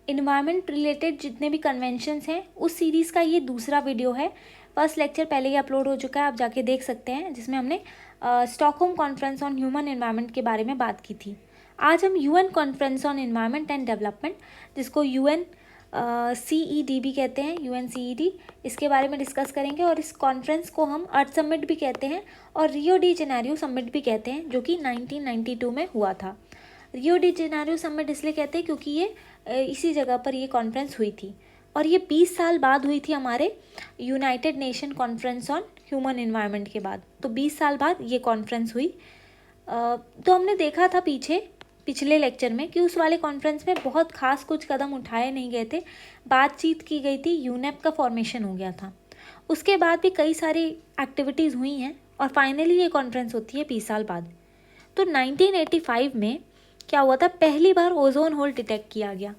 Environment related जितने भी conventions हैं उस सीरीज़ का ये दूसरा वीडियो है। फर्स्ट लेक्चर पहले ही अपलोड हो चुका है, आप जाके देख सकते हैं, जिसमें हमने Stockholm conference on human environment के बारे में बात की थी। आज हम UN conference on environment and development, जिसको यूएन CED भी कहते हैं, UNCED, इसके बारे में डिस्कस करेंगे। और इस कॉन्फ्रेंस को हम अर्थ समिट भी कहते हैं और रियो डी जेनेरियो समिट भी कहते हैं, जो कि 1992 में हुआ था। रियो डी जेनेरियो समिट इसलिए कहते हैं क्योंकि ये इसी जगह पर ये कॉन्फ्रेंस हुई थी, और ये 20 साल बाद हुई थी हमारे United nation conference on human environment के बाद। तो 20 साल बाद ये कॉन्फ्रेंस हुई। तो हमने देखा था पिछले लेक्चर में कि उस वाले कॉन्फ्रेंस में बहुत खास कुछ कदम उठाए नहीं गए थे, बातचीत की गई थी, यूनेप का फॉर्मेशन हो गया था। उसके बाद भी कई सारी एक्टिविटीज़ हुई हैं और फाइनली ये कॉन्फ्रेंस होती है 20 साल बाद। तो 1985 में क्या हुआ था, पहली बार ओजोन होल डिटेक्ट किया गया।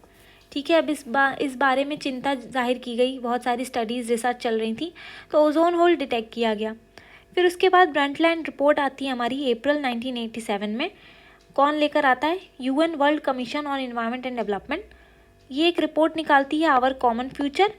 ठीक है, अब इस बारे में चिंता जाहिर की गई, बहुत सारी स्टडीज़ रिसर्च चल रही थी, तो ओजोन होल डिटेक्ट किया गया। फिर उसके बाद ब्रंटलैंड रिपोर्ट आती है हमारी अप्रैल 1987 में। कौन लेकर आता है, UN world commission on environment and development. ये एक रिपोर्ट निकालती है, आवर कॉमन फ्यूचर।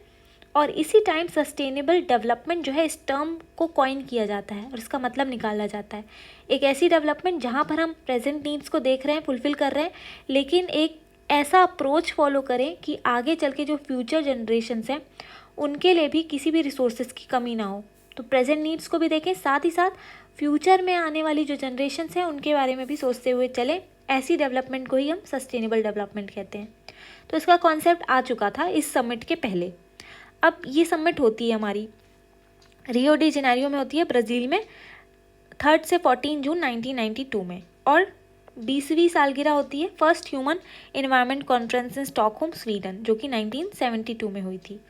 और इसी टाइम सस्टेनेबल डेवलपमेंट जो है, इस टर्म को कॉइन किया जाता है और इसका मतलब निकाला जाता है। एक ऐसी डेवलपमेंट जहाँ पर हम प्रेजेंट नीड्स को देख रहे हैं, फुलफिल कर रहे हैं, लेकिन एक ऐसा अप्रोच फॉलो करें कि आगे चल के जो फ्यूचर जनरेशन्स हैं उनके लिए भी किसी भी रिसोर्सेज की कमी ना हो। तो प्रेजेंट नीड्स को भी देखें, साथ ही साथ फ्यूचर में आने वाली जो जनरेशन्स हैं उनके बारे में भी सोचते हुए चलें। ऐसी डेवलपमेंट को ही हम सस्टेनेबल डेवलपमेंट कहते हैं। तो इसका कॉन्सेप्ट आ चुका था इस समिट के पहले। अब ये समिट होती है हमारी रियो डी जेनेरियो में, होती है ब्राज़ील में, 3 से 14 जून 1992 में। और 20वीं सालगिरह होती है first human environment conference in Stockholm, Sweden, जो कि 1972 में हुई थी।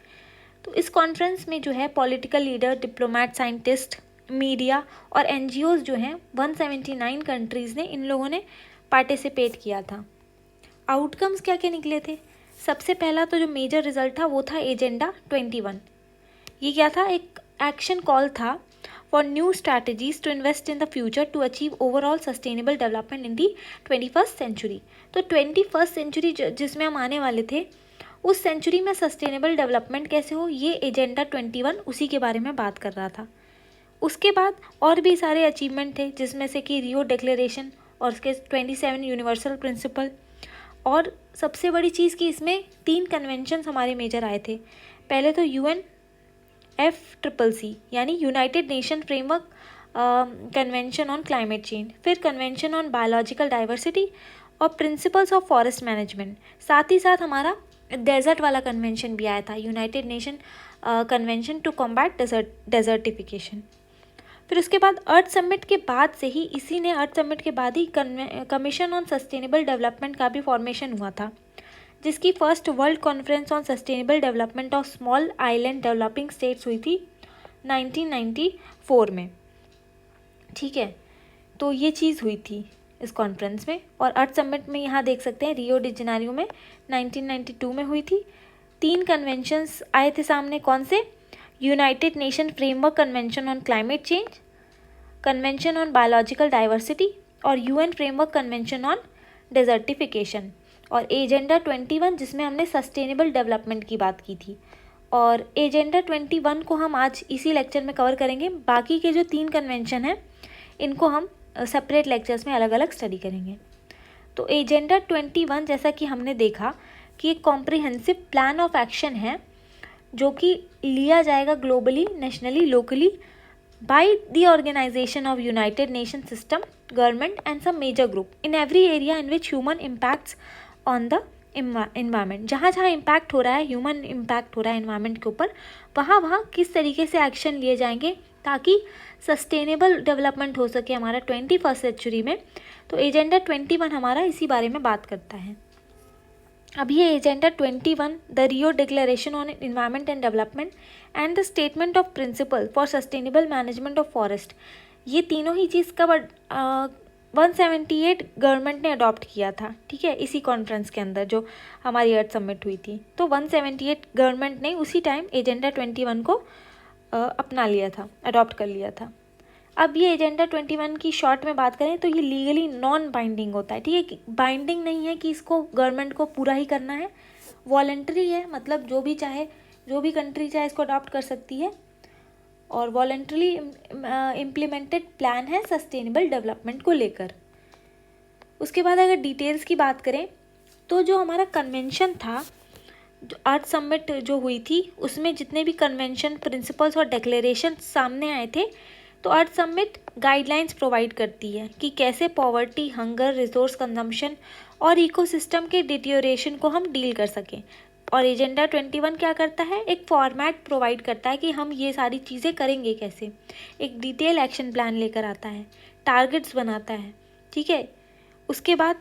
तो इस कॉन्फ्रेंस में जो है political leader, diplomat, scientist, media और NGOs जो हैं 179 कंट्रीज़ ने, इन लोगों ने पार्टिसिपेट किया था। आउटकम्स क्या क्या निकले थे, सबसे पहला तो जो मेजर रिजल्ट था वो था एजेंडा 21। ये क्या था, एक एक्शन कॉल था for new strategies to invest in the future to achieve overall sustainable development in the 21st century. तो 21st सेंचुरी जिसमें हम आने वाले थे, उस सेंचुरी में सस्टेनेबल डेवलपमेंट कैसे हो, ये एजेंडा 21 उसी के बारे में बात कर रहा था। उसके बाद और भी सारे अचीवमेंट थे, जिसमें से कि रियो डिक्लेरेशन और उसके 27 यूनिवर्सल प्रिंसिपल। और सबसे बड़ी चीज़ कि इसमें 3 कन्वेंशंस हमारे मेजर आए थे। पहले तो UNFCCC यानी United nation framework convention on climate change, फिर कन्वेंशन ऑन बायोलॉजिकल डाइवर्सिटी और प्रिंसिपल्स ऑफ फॉरेस्ट मैनेजमेंट। साथ ही साथ हमारा डेजर्ट वाला कन्वेंशन भी आया था, United Nation convention to combat desertification. फिर उसके बाद अर्थ समिट के बाद से ही, इसी ने अर्थ समिट के बाद ही कमीशन ऑन सस्टेनेबल डेवलपमेंट का भी फॉर्मेशन हुआ था, जिसकी first world conference on sustainable development of small island developing states हुई थी 1994 में। ठीक है, तो ये चीज़ हुई थी इस कॉन्फ्रेंस में। और अर्थ समिट में यहाँ देख सकते हैं रियो डी जेनेरियो में 1992 में हुई थी। 3 कन्वेंशंस आए थे सामने, कौन से, United nation framework convention on climate change, convention on biological diversity और UN framework convention on desertification, और एजेंडा 21 जिसमें हमने सस्टेनेबल डेवलपमेंट की बात की थी। और एजेंडा 21 को हम आज इसी लेक्चर में कवर करेंगे। बाकी के जो 3 कन्वेंशन हैं इनको हम सेपरेट लेक्चर्स में अलग अलग स्टडी करेंगे। तो एजेंडा 21 जैसा कि हमने देखा कि एक कॉम्प्रिहेंसिव प्लान ऑफ एक्शन है, जो कि लिया जाएगा globally, nationally, locally by the organization of United Nation system, government and some major group in every area in which human impacts on the environment. जहाँ जहाँ इम्पैक्ट हो रहा है, ह्यूमन इम्पैक्ट हो रहा है इन्वायरमेंट के ऊपर, वहाँ किस तरीके से एक्शन लिए जाएंगे ताकि सस्टेनेबल डेवलपमेंट हो सके हमारा 21st सेंचुरी में। तो एजेंडा 21 हमारा इसी बारे में बात करता है। अब ये agenda 21, the Rio declaration on environment and development and the statement of principle for sustainable management of forest, ये तीनों ही चीज़ कब 178 गवर्नमेंट ने अडॉप्ट किया था। ठीक है, इसी कॉन्फ्रेंस के अंदर जो हमारी अर्थ समिट हुई थी, तो 178 गवर्नमेंट ने उसी टाइम एजेंडा 21 को अपना लिया था, अडॉप्ट कर लिया था। अब ये एजेंडा 21 की शॉर्ट में बात करें तो ये लीगली नॉन बाइंडिंग होता है। ठीक है, बाइंडिंग नहीं है कि इसको गवर्नमेंट को पूरा ही करना है, वॉलंटरी है, मतलब जो भी चाहे, जो भी कंट्री चाहे इसको अडॉप्ट कर सकती है, और वॉलंटरी इम्प्लीमेंटेड प्लान है सस्टेनेबल डेवलपमेंट को लेकर। उसके बाद अगर डिटेल्स की बात करें तो जो हमारा कन्वेंशन था, जो अर्थ समिट जो हुई थी, उसमें जितने भी कन्वेंशन, प्रिंसिपल्स और डिक्लेरेशन सामने आए थे, तो अर्थ समिट गाइडलाइंस प्रोवाइड करती है कि कैसे पॉवर्टी, हंगर, रिसोर्स कंजम्पशन और इकोसिस्टम के डिटेरियोरेशन को हम डील कर सकें। और एजेंडा 21 क्या करता है, एक फॉर्मेट प्रोवाइड करता है कि हम ये सारी चीज़ें करेंगे कैसे, एक डिटेल एक्शन प्लान लेकर आता है, टारगेट्स बनाता है, ठीक है। उसके बाद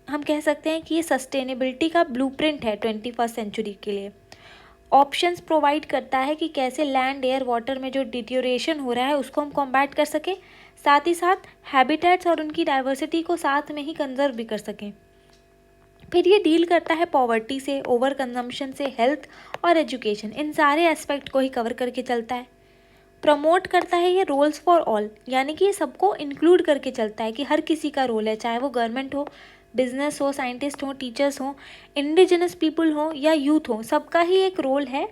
हम कह सकते हैं कि ये सस्टेनेबिलिटी का ब्लूप्रिंट है 21st सेंचुरी के लिए। ऑप्शंस प्रोवाइड करता है कि कैसे लैंड, एयर, वाटर में जो डिटेरियोरेशन हो रहा है उसको हम कॉम्बैट कर सकें, साथ ही साथ हैबिटेट्स और उनकी डाइवर्सिटी को साथ में ही कंजर्व भी कर सकें। फिर ये डील करता है पॉवर्टी से, ओवर कंजम्पशन से, हेल्थ और एजुकेशन, इन सारे एस्पेक्ट को ही कवर करके चलता है। प्रमोट करता है ये रोल्स फॉर ऑल, यानी कि ये सबको इंक्लूड करके चलता है कि हर किसी का रोल है, चाहे वो गवर्नमेंट हो, बिजनेस हो, साइंटिस्ट हो, टीचर्स हो, इंडिजिनस पीपल हो या यूथ हो, सबका ही एक रोल है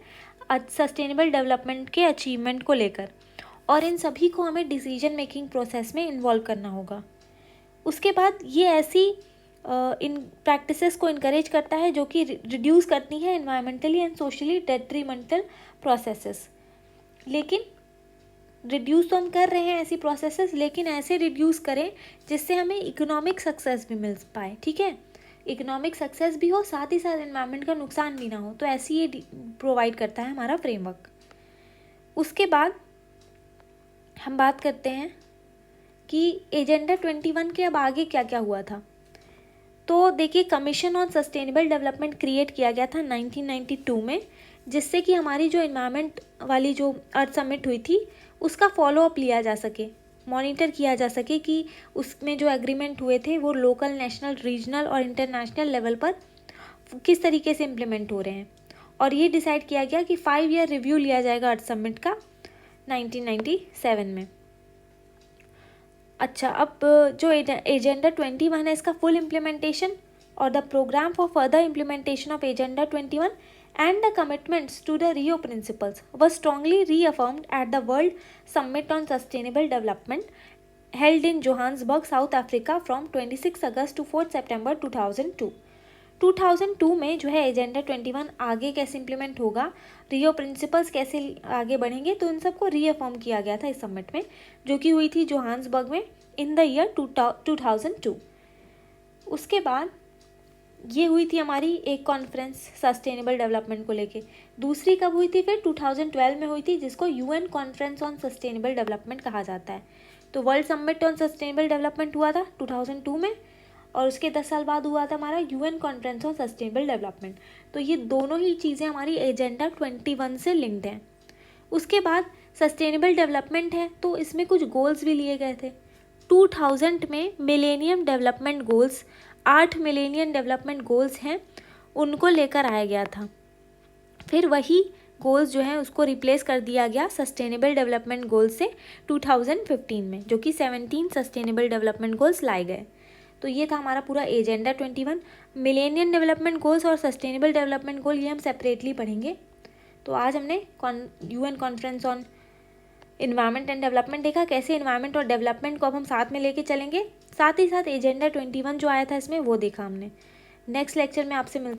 सस्टेनेबल डेवलपमेंट के अचीवमेंट को लेकर, और इन सभी को हमें डिसीजन मेकिंग प्रोसेस में इन्वॉल्व करना होगा। उसके बाद ये ऐसी इन प्रैक्टिसेस को इनकरेज करता है जो कि रिड्यूस करती हैं environmentally and socially detrimental processes. लेकिन रिड्यूस तो हम कर रहे हैं ऐसी प्रोसेसेस, लेकिन ऐसे रिड्यूस करें जिससे हमें इकोनॉमिक सक्सेस भी मिल पाए, ठीक है, इकोनॉमिक सक्सेस भी हो, साथ ही साथ एनवायरनमेंट का नुकसान भी ना हो। तो ऐसी ये प्रोवाइड करता है हमारा फ्रेमवर्क। उसके बाद हम बात करते हैं कि एजेंडा 21 के अब आगे क्या क्या हुआ था। तो देखिए, commission on sustainable development create किया गया था 1992 में, जिससे कि हमारी जो एनवायरनमेंट वाली जो अर्थ समिट हुई थी उसका फॉलोअप लिया जा सके, मॉनिटर किया जा सके कि उसमें जो एग्रीमेंट हुए थे वो लोकल, नेशनल, रीजनल और इंटरनेशनल लेवल पर किस तरीके से इम्प्लीमेंट हो रहे हैं। और ये डिसाइड किया गया कि 5 ईयर रिव्यू लिया जाएगा अर्थ समिट का 1997 में। अच्छा, अब जो एजेंडा 21 है इसका फुल इम्प्लीमेंटेशन और the programme for further implementation of agenda 21 and the commitments to the Rio Principles was strongly reaffirmed at the World Summit on Sustainable Development held in Johannesburg, South Africa from 26 August to 4 September 2002। 2002 में जो है agenda 21 आगे कैसे implement होगा, रियो principles कैसे आगे बढ़ेंगे, तो इन सबको रीअफर्म किया गया था इस समिट में, जो कि हुई थी जोहान्सबर्ग में इन द ईयर 2002। उसके बाद ये हुई थी हमारी एक कॉन्फ्रेंस सस्टेनेबल डेवलपमेंट को लेके। दूसरी कब हुई थी, फिर 2012 में हुई थी, जिसको UN conference on sustainable development कहा जाता है। तो world summit on sustainable development हुआ था 2002 में, और उसके 10 साल बाद हुआ था हमारा UN conference on sustainable development. तो ये दोनों ही चीज़ें हमारी एजेंडा 21 से लिंक्ड हैं। उसके बाद सस्टेनेबल डेवलपमेंट है तो इसमें कुछ गोल्स भी लिए गए थे। 2000 में millennium development goals, 8 millennium development goals हैं, उनको लेकर आया गया था। फिर वही गोल्स जो हैं उसको रिप्लेस कर दिया गया सस्टेनेबल डेवलपमेंट गोल्स से 2015 में, जो कि 17 सस्टेनेबल डेवलपमेंट गोल्स लाए गए। तो ये था हमारा पूरा एजेंडा 21। मिलेनियम डेवलपमेंट गोल्स और सस्टेनेबल डेवलपमेंट गोल ये हम सेपरेटली पढ़ेंगे। तो आज हमने UN conference on environment and development देखा, कैसे इन्वायरमेंट और डेवलपमेंट को अब हम साथ में लेके चलेंगे। साथ ही साथ एजेंडा 21 जो आया था इसमें वो देखा हमने। नेक्स्ट लेक्चर में आपसे मिलते